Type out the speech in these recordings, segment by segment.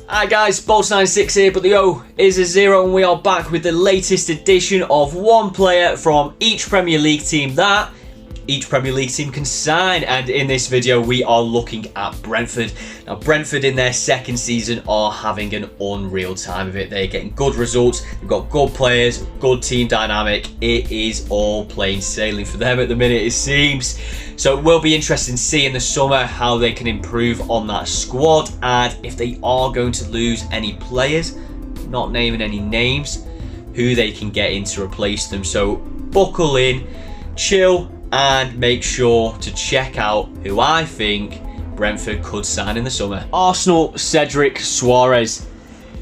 Hi guys, Bolts96 here, but the O is a 0 and we are back with the latest edition of one player from each Premier League team that each Premier League team can sign, and in this video we are looking at Brentford. Now Brentford in their second season are having an unreal time of it. They're getting good results, they've got good players, good team dynamic. It is all plain sailing for them at the minute, it seems. So it will be interesting to see in the summer how they can improve on that squad, and if they are going to lose any players, not naming any names, who they can get in to replace them. So buckle in, chill, and make sure to check out who I think Brentford could sign in the summer. Arsenal, Cedric Soares.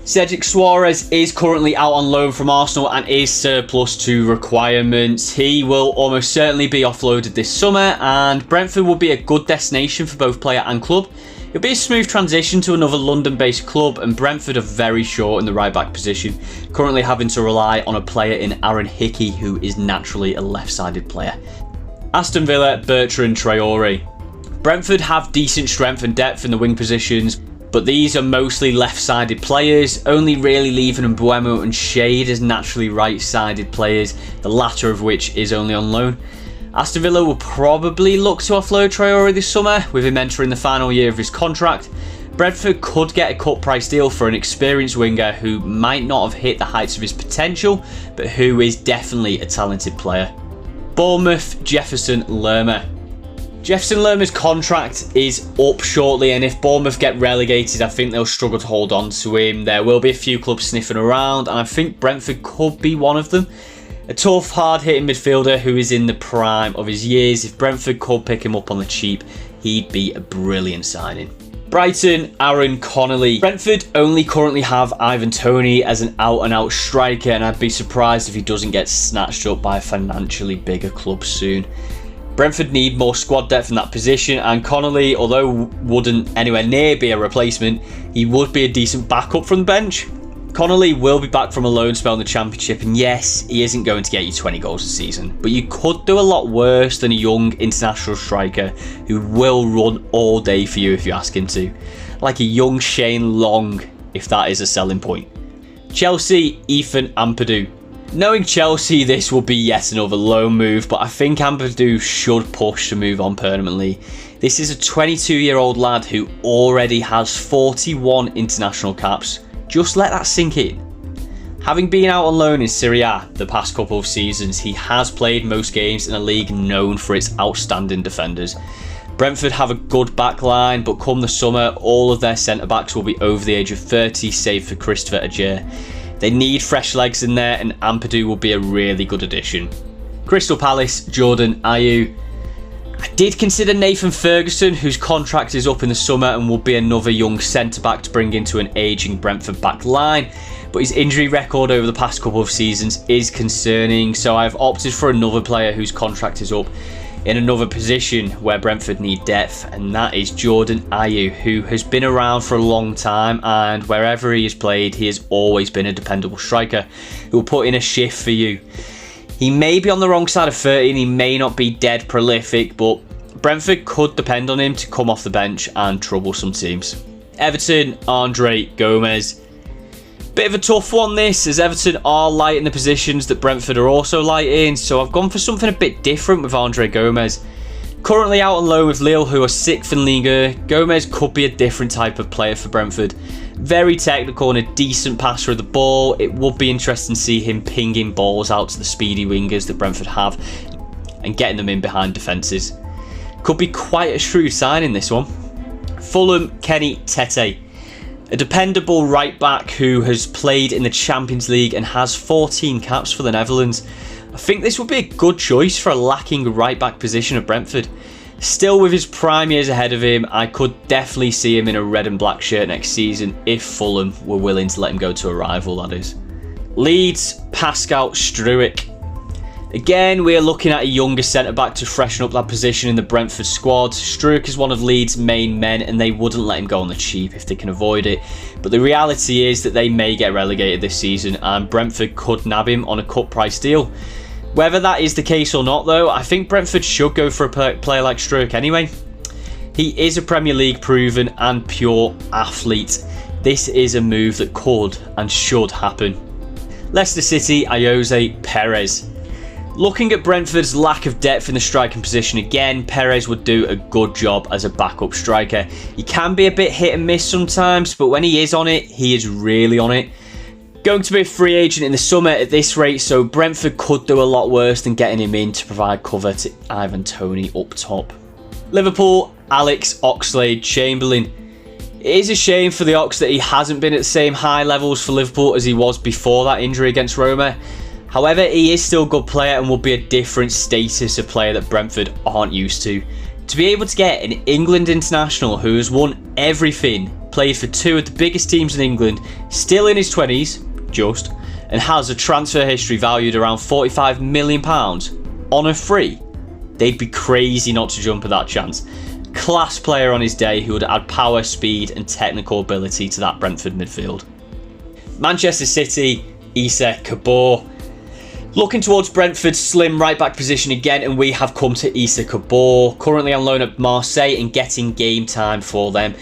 Cedric Soares is currently out on loan from Arsenal and is surplus to requirements. He will almost certainly be offloaded this summer, and Brentford will be a good destination for both player and club. It'll be a smooth transition to another London-based club, and Brentford are very short in the right-back position, currently having to rely on a player in Aaron Hickey, who is naturally a left-sided player. Aston Villa, Bertrand Traore. Brentford have decent strength and depth in the wing positions, but these are mostly left-sided players, only really leaving Mbuemo and Shade as naturally right-sided players, the latter of which is only on loan. Aston Villa will probably look to offload Traore this summer, with him entering the final year of his contract. Brentford could get a cut price deal for an experienced winger who might not have hit the heights of his potential, but who is definitely a talented player. Bournemouth, Jefferson Lerma. Jefferson Lerma's contract is up shortly, and if Bournemouth get relegated, I think they'll struggle to hold on to him. There will be a few clubs sniffing around, and I think Brentford could be one of them. A tough, hard-hitting midfielder who is in the prime of his years. If Brentford could pick him up on the cheap, he'd be a brilliant signing. Brighton, Aaron Connolly. Brentford only currently have Ivan Toney as an out-and-out striker, and I'd be surprised if he doesn't get snatched up by a financially bigger club soon. Brentford need more squad depth in that position, and Connolly, although wouldn't anywhere near be a replacement, he would be a decent backup from the bench. Connolly will be back from a loan spell in the Championship, and yes, he isn't going to get you 20 goals a season, but you could do a lot worse than a young international striker who will run all day for you if you ask him to. Like a young Shane Long, if that is a selling point. Chelsea, Ethan Ampadu. Knowing Chelsea, this will be yet another loan move, but I think Ampadu should push to move on permanently. This is a 22-year-old lad who already has 41 international caps. Just let that sink in. Having been out on loan in Serie A the past couple of seasons, he has played most games in a league known for its outstanding defenders. Brentford have a good back line, but come the summer, all of their centre-backs will be over the age of 30, save for Christopher Ajer. They need fresh legs in there, and Ampadu will be a really good addition. Crystal Palace, Jordan Ayew. I did consider Nathan Ferguson, whose contract is up in the summer and will be another young centre-back to bring into an ageing Brentford back line, but his injury record over the past couple of seasons is concerning, so I've opted for another player whose contract is up in another position where Brentford need depth, and that is Jordan Ayew, who has been around for a long time, and wherever he has played, he has always been a dependable striker who will put in a shift for you. He may be on the wrong side of 30 and he may not be dead prolific, but Brentford could depend on him to come off the bench and trouble some teams. Everton, Andre Gomez. Bit of a tough one this, as Everton are light in the positions that Brentford are also light in, so I've gone for something a bit different with Andre Gomez. Currently out on loan with Lille, who are 6th in Liga, Gomez could be a different type of player for Brentford. Very technical and a decent passer of the ball. It would be interesting to see him pinging balls out to the speedy wingers that Brentford have and getting them in behind defences. Could be quite a shrewd signing this one. Fulham, Kenny Tete. A dependable right back who has played in the Champions League and has 14 caps for the Netherlands. I think this would be a good choice for a lacking right back position at Brentford. Still, with his prime years ahead of him, I could definitely see him in a red and black shirt next season if Fulham were willing to let him go to a rival, that is. Leeds, Pascal Struijk. Again, we're looking at a younger centre-back to freshen up that position in the Brentford squad. Struijk is one of Leeds' main men, and they wouldn't let him go on the cheap if they can avoid it. But the reality is that they may get relegated this season, and Brentford could nab him on a cut price deal. Whether that is the case or not though, I think Brentford should go for a player like Struijk anyway. He is a Premier League proven and pure athlete. This is a move that could and should happen. Leicester City, Jose Perez. Looking at Brentford's lack of depth in the striking position again, Perez would do a good job as a backup striker. He can be a bit hit and miss sometimes, but when he is on it, he is really on it. Going to be a free agent in the summer at this rate, so Brentford could do a lot worse than getting him in to provide cover to Ivan Toney up top. Liverpool, Alex Oxlade-Chamberlain. It is a shame for the Ox that he hasn't been at the same high levels for Liverpool as he was before that injury against Roma. However, he is still a good player and will be a different status of player that Brentford aren't used to. To be able to get an England international who has won everything, played for two of the biggest teams in England, still in his 20s, just, and has a transfer history valued around £45 million on a free, they'd be crazy not to jump at that chance. Class player on his day who would add power, speed and technical ability to that Brentford midfield. Manchester City, Issa Kabor. Looking towards Brentford's slim right back position again, and we have come to Issa Kabor, currently on loan at Marseille and getting game time for them.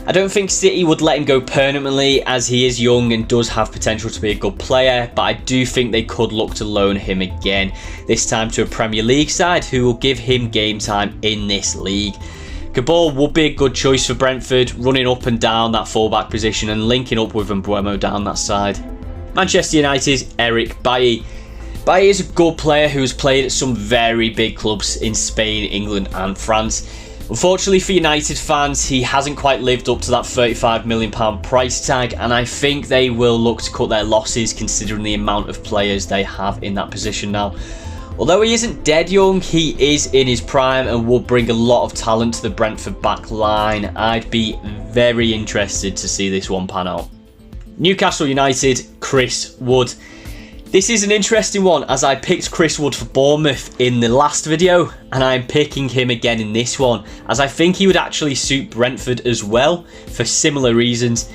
I don't think City would let him go permanently as he is young and does have potential to be a good player, but I do think they could look to loan him again, this time to a Premier League side who will give him game time in this league. Kabor would be a good choice for Brentford, running up and down that fullback position and linking up with Mbeumo down that side. Manchester United, Eric Bailly. Bailly is a good player who has played at some very big clubs in Spain, England and France. Unfortunately for United fans, he hasn't quite lived up to that £35 million price tag, and I think they will look to cut their losses considering the amount of players they have in that position now. Although he isn't dead young, he is in his prime and will bring a lot of talent to the Brentford back line. I'd be very interested to see this one pan out. Newcastle United, Chris Wood. This is an interesting one as I picked Chris Wood for Bournemouth in the last video and I'm picking him again in this one as I think he would actually suit Brentford as well for similar reasons.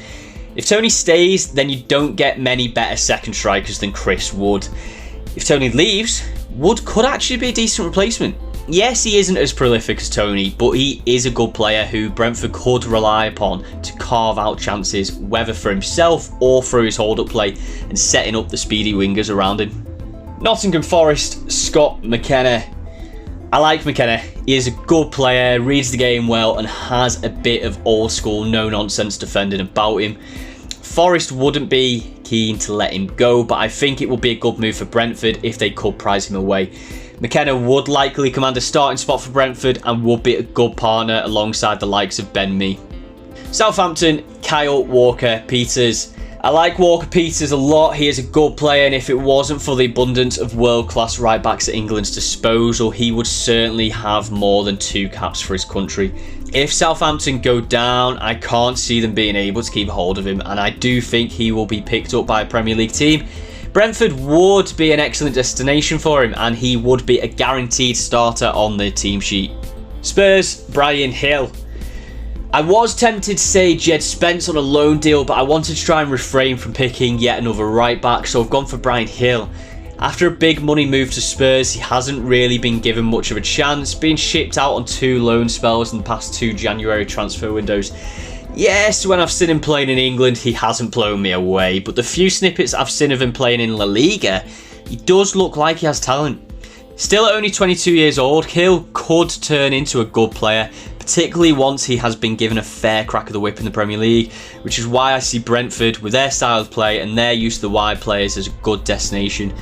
If Toney stays, then you don't get many better second strikers than Chris Wood. If Toney leaves, Wood could actually be a decent replacement. Yes, he isn't as prolific as Toney, but he is a good player who Brentford could rely upon to carve out chances, whether for himself or through his hold-up play and setting up the speedy wingers around him. Nottingham Forest, Scott McKenna. I like McKenna. He is a good player, reads the game well and has a bit of old-school, no-nonsense defending about him. Forest wouldn't be keen to let him go, but I think it would be a good move for Brentford if they could prize him away. McKenna would likely command a starting spot for Brentford and would be a good partner alongside the likes of Ben Mee. Southampton, Kyle Walker-Peters. I like Walker-Peters a lot. He is a good player, and if it wasn't for the abundance of world-class right-backs at England's disposal, he would certainly have more than 2 caps for his country. If Southampton go down, I can't see them being able to keep hold of him, and I do think he will be picked up by a Premier League team. Brentford would be an excellent destination for him, and he would be a guaranteed starter on the team sheet. Spurs, Bryan Hill. I was tempted to say Jed Spence on a loan deal, but I wanted to try and refrain from picking yet another right back, so I've gone for Bryan Hill. After a big money move to Spurs, he hasn't really been given much of a chance, being shipped out on 2 loan spells in the past 2 January transfer windows. Yes, when I've seen him playing in England, he hasn't blown me away, but the few snippets I've seen of him playing in La Liga, he does look like he has talent. Still at only 22 years old, Hill could turn into a good player, particularly once he has been given a fair crack of the whip in the Premier League, which is why I see Brentford, with their style of play and their use of the wide players, as a good destination.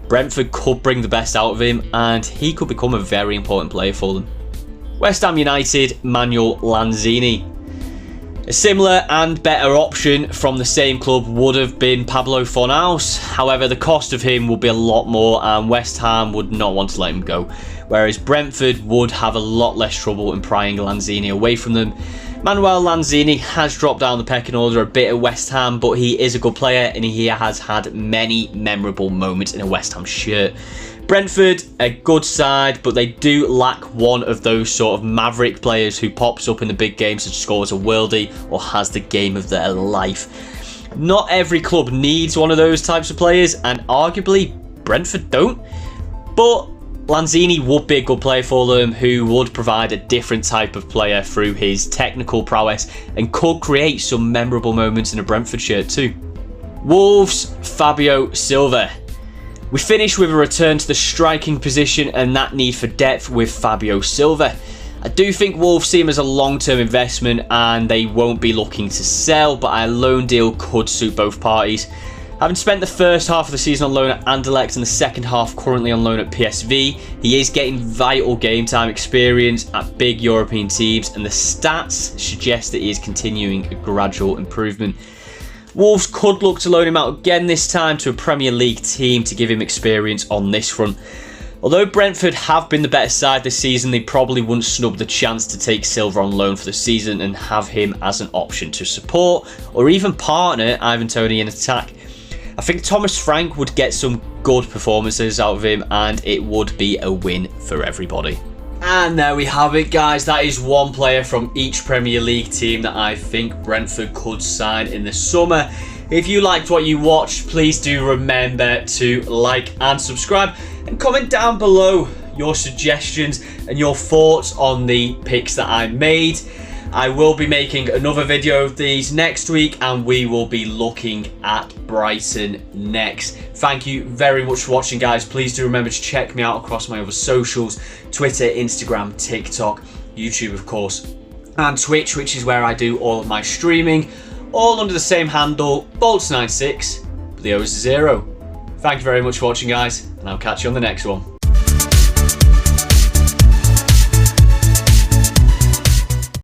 Brentford could bring the best out of him, and he could become a very important player for them. West Ham United, Manuel Lanzini. A similar and better option from the same club would have been Pablo Fornals. However, the cost of him would be a lot more and West Ham would not want to let him go, whereas Brentford would have a lot less trouble in prying Lanzini away from them. Manuel Lanzini has dropped down the pecking order a bit at West Ham, but he is a good player and he has had many memorable moments in a West Ham shirt. Brentford, a good side, but they do lack one of those sort of maverick players who pops up in the big games and scores a worldie or has the game of their life. Not every club needs one of those types of players, and arguably Brentford don't. But Lanzini would be a good player for them, who would provide a different type of player through his technical prowess and could create some memorable moments in a Brentford shirt too. Wolves, Fabio Silva. We finish with a return to the striking position and that need for depth with Fabio Silva. I do think Wolves see him as a long-term investment and they won't be looking to sell, but a loan deal could suit both parties. Having spent the first half of the season on loan at Anderlecht and the second half currently on loan at PSV, he is getting vital game time experience at big European teams and the stats suggest that he is continuing a gradual improvement. Wolves could look to loan him out again this time to a Premier League team to give him experience on this front. Although Brentford have been the better side this season, they probably wouldn't snub the chance to take Silva on loan for the season and have him as an option to support or even partner Ivan Toney in attack. I think Thomas Frank would get some good performances out of him and it would be a win for everybody. And there we have it, guys. That is one player from each Premier League team that I think Brentford could sign in the summer. If you liked what you watched, please do remember to like and subscribe and comment down below your suggestions and your thoughts on the picks that I made. I will be making another video of these next week and we will be looking at Brighton next. Thank you very much for watching, guys. Please do remember to check me out across my other socials: Twitter, Instagram, TikTok, YouTube of course, and Twitch, which is where I do all of my streaming, all under the same handle, Bolts96, but the O is 0. Thank you very much for watching, guys, and I'll catch you on the next one.